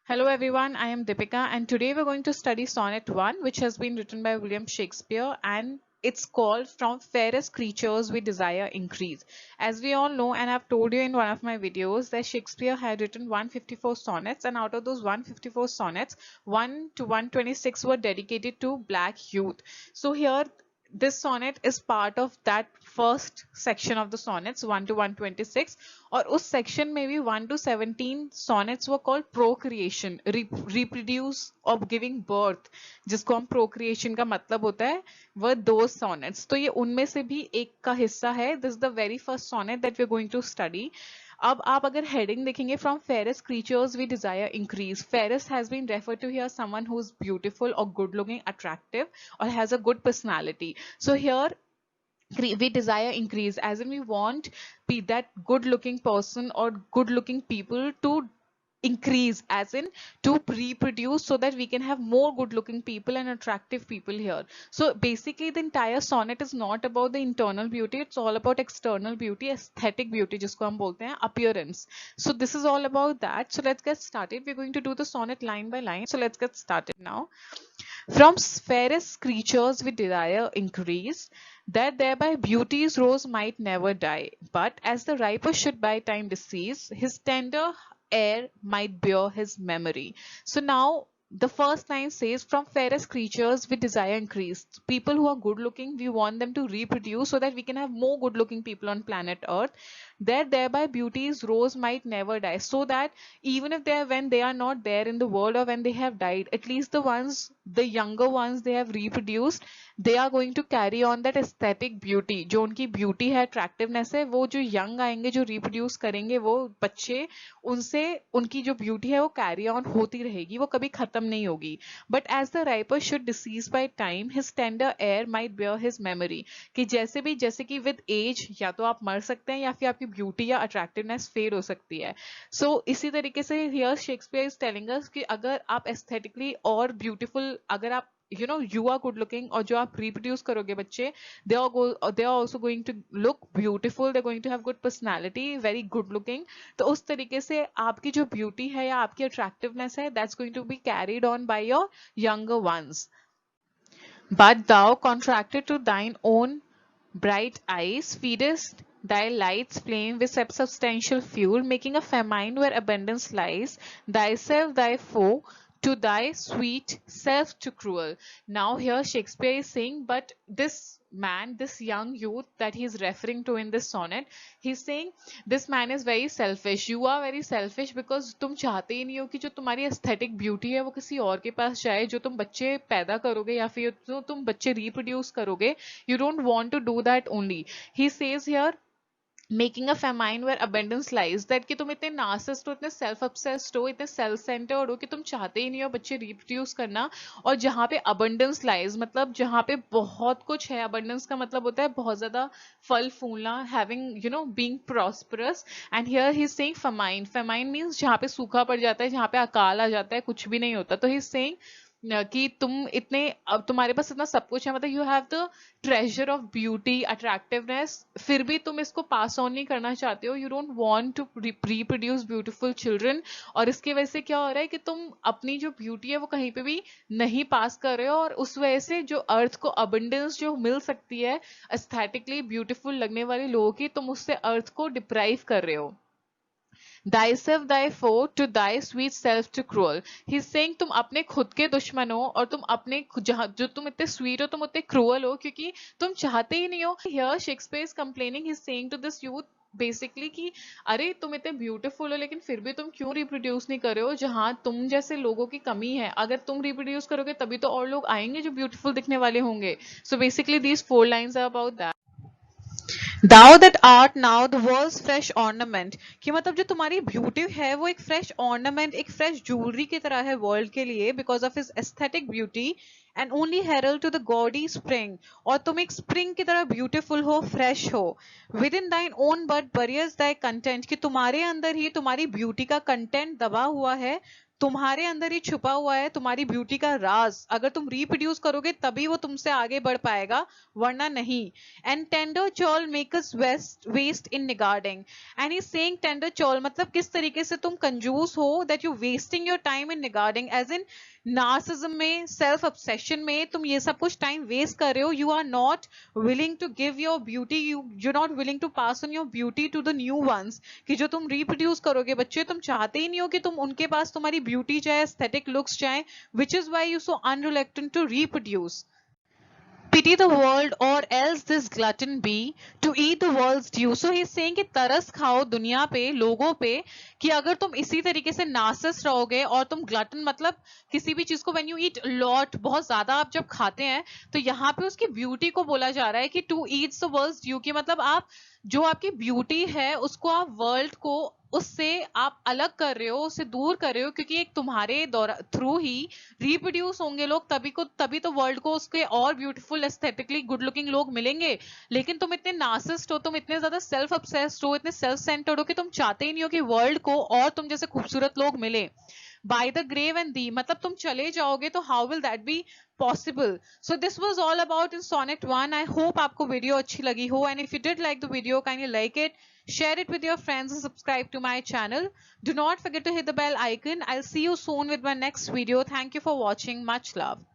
Hello everyone, I am Deepika and today we're going to study Sonnet 1 which has been written by William Shakespeare and it's called From Fairest Creatures We Desire Increase. As we all know and I've told you in one of my videos that Shakespeare had written 154 sonnets and out of those 154 sonnets, 1 to 126 were dedicated to black youth. So here this sonnet is part of that first section of the sonnets 1 to 126 और उस section में भी 1 to 17 sonnets were called procreation reproduce और giving birth जिसको हम procreation का मतलब होता है वह दो sonnets तो ये उनमें से भी एक का हिस्सा है this is the very first sonnet that we're going to study अब आप अगर हेडिंग देखेंगे from fairest creatures we desire increase fairest has been refer to here someone who is beautiful और गुड लुकिंग अट्रैक्टिव और has a good personality so here we desire increase as in we want that good looking person or good looking people to increase as in to reproduce so that we can have more good looking people and attractive people here. So basically the entire sonnet is not about the internal beauty, it's all about external beauty, aesthetic beauty जिसको हम बोलते हैं appearance. So this is all about that. So let's get started. We're going to do the sonnet line by line. So let's get started now. From fairest creatures we desire increase, that thereby beauty's rose might never die. But as the riper should by time decease, his tender air might bear his memory. So now the first line says, from fairest creatures we desire increase. People who are good looking, we want them to reproduce so that we can have more good looking people on planet Earth. That thereby beauty's rose might never die. So that even if when they are not there in the world or when they have died, at least the younger ones they have reproduced, they are going to carry on that aesthetic beauty. जो उनकी beauty है, attractiveness है, वो जो young आएंगे, जो reproduce करेंगे, वो बच्चे उनसे उनकी जो beauty है वो carry on होती रहेगी, वो कभी खत्म नहीं होगी. But as the riper should decease by time, his tender air might bear his memory. कि जैसे कि with age या तो आप मर सकते हैं या फिर आपकी beauty या attractiveness fade हो सकती है. So इसी तरीके से here Shakespeare is telling us कि अगर आप aesthetically और beautiful अगर आप you are good looking और जो आप reproduce करोगे बच्चे they are also going to look beautiful, they're going to have good personality, very good looking. तो उस तरीके से आपकी जो beauty है या आपकी attractiveness है that's going to be carried on by your younger ones. But thou contracted to thine own bright eyes, feedest thy lights flame with substantial fuel, making a famine where abundance lies, thyself thy foe, to thy sweet self to cruel. Now here Shakespeare is saying, but this man, this young youth that he is referring to in this sonnet, he's saying this man is very selfish. You are very selfish because तुम चाहते ही नहीं हो कि जो तुम्हारी aesthetic beauty है वो किसी और के पास जाए, जो तुम बच्चे पैदा करोगे या फिर जो तुम बच्चे reproduce करोगे, you don't want to do that only. He says here making a famine where abundance lies that कि तुम इतने नार्सिसिस्ट हो, इतने सेल्फ ऑब्सेस्ड हो, इतने सेल्फ सेंटर्ड हो कि तुम चाहते ही नहीं हो बच्चे रिप्रोड्यूस करना. और जहाँ पे अबंडेंस लाइज मतलब जहाँ पे बहुत कुछ है, अबंडेंस का मतलब होता है बहुत ज्यादा फल फूलना, having being prosperous. And here he is saying famine. Famine means जहाँ पे सूखा पड़ जाता है, जहाँ पे अकाल आ जाता है, कुछ भी नहीं होता. तो ही इज सेइंग कि तुम इतने अब तुम्हारे पास इतना सब कुछ है, मतलब you have the treasure of beauty attractiveness, फिर भी तुम इसको पास ऑन नहीं करना चाहते हो. You don't want to reproduce beautiful children. और इसकी वजह से क्या हो रहा है कि तुम अपनी जो ब्यूटी है वो कहीं पे भी नहीं पास कर रहे हो और उस वजह से जो अर्थ को अबंडेंस जो मिल सकती है एस्थेटिकली ब्यूटीफुल लगने वाले लोगों की, तुम उससे अर्थ को डिप्राइव कर रहे हो. thyself thy foe to thy sweet self to cruel. He's saying तुम अपने खुद के दुश्मन हो और तुम अपने जो तुम इतने sweet हो तुम उतने cruel हो क्योंकि तुम चाहते ही नहीं हो. Here Shakespeare is complaining, he's saying to this youth basically कि अरे तुम इतने ब्यूटीफुल हो लेकिन फिर भी तुम क्यों रिप्रोड्यूस नहीं कर रहे हो, जहां तुम जैसे लोगों की कमी है. अगर तुम रिप्रोड्यूस करोगे तभी तो और लोग आएंगे जो ब्यूटीफुल दिखने वाले होंगे. So basically these 4 lines are about that. Thou that art now the world's fresh ornament, कि मतलब जो तुम्हारी ब्यूटी है वो एक फ्रेश ऑर्नामेंट, एक फ्रेश ज्वेलरी की तरह है वर्ल्ड के लिए, because of his aesthetic beauty. And only herald to the gaudy spring, और तुम एक स्प्रिंग की तरह ब्यूटीफुल हो, फ्रेश हो. विद इन दाइन ओन बट बरियर्स दाई कंटेंट, कि तुम्हारे अंदर ही तुम्हारी ब्यूटी का कंटेंट दबा हुआ है. तुम्हारे अंदर ही छुपा हुआ है तुम्हारी ब्यूटी का राज। अगर तुम रिप्रोड्यूस करोगे तभी वो तुमसे आगे बढ़ पाएगा, वरना नहीं। And tender churl make us waste in niggarding. And he saying tender churl मतलब किस तरीके से तुम कंजूस हो, that you wasting your time in niggarding, as in narcissism में, सेल्फ ऑब्सेशन में तुम ये सब कुछ टाइम वेस्ट कर रहे हो। You are not willing to give your beauty, you not willing to pass on your beauty to the new ones, कि जो तुम रिप्रोड्यूस करोगे बच्चे, तुम चाहते ही नहीं हो कि तुम उनके पास तुम्हारी ब्यूटी जाए, एस्थेटिक लुक्स जाए, which is why you so unreluctant to reproduce. Pity the world, or else this glutton be to eat the world's due. So he's saying कि तरस खाओ दुनिया पे, लोगों पे, कि अगर तुम इसी तरीके से नार्सिस रहोगे, और तुम ग्लटन मतलब किसी भी चीज को when you eat lot, बहुत ज्यादा आप जब खाते हैं, तो यहाँ पे उसकी ब्यूटी को बोला जा रहा है कि to eat the world's due, कि मतलब आप जो आपकी ब्यूटी है उसको आप वर्ल्ड को उससे आप अलग कर रहे हो, उससे दूर कर रहे हो, क्योंकि एक तुम्हारे थ्रू ही रिप्रोड्यूस होंगे लोग, तभी तो वर्ल्ड को उसके और ब्यूटीफुल एस्थेटिकली गुड लुकिंग लोग मिलेंगे। लेकिन तुम इतने नार्सिस्ट हो, तुम इतने ज्यादा सेल्फ ऑब्सेस्ड हो, इतने सेल्फ सेंटर्ड हो कि तुम चाहते ही नहीं हो कि वर्ल्ड को और तुम जैसे खूबसूरत लोग मिले। By the grave and the मतलब तुम चले जाओगे, तो how will that be possible. So this was all about in sonnet 1। I hope आपको वीडियो अच्छी लगी हो, and if you did like the video, kindly like it, share it with your friends and subscribe to my channel. Do not forget to hit the bell icon. I'll see you soon with my next video. Thank you for watching. Much love.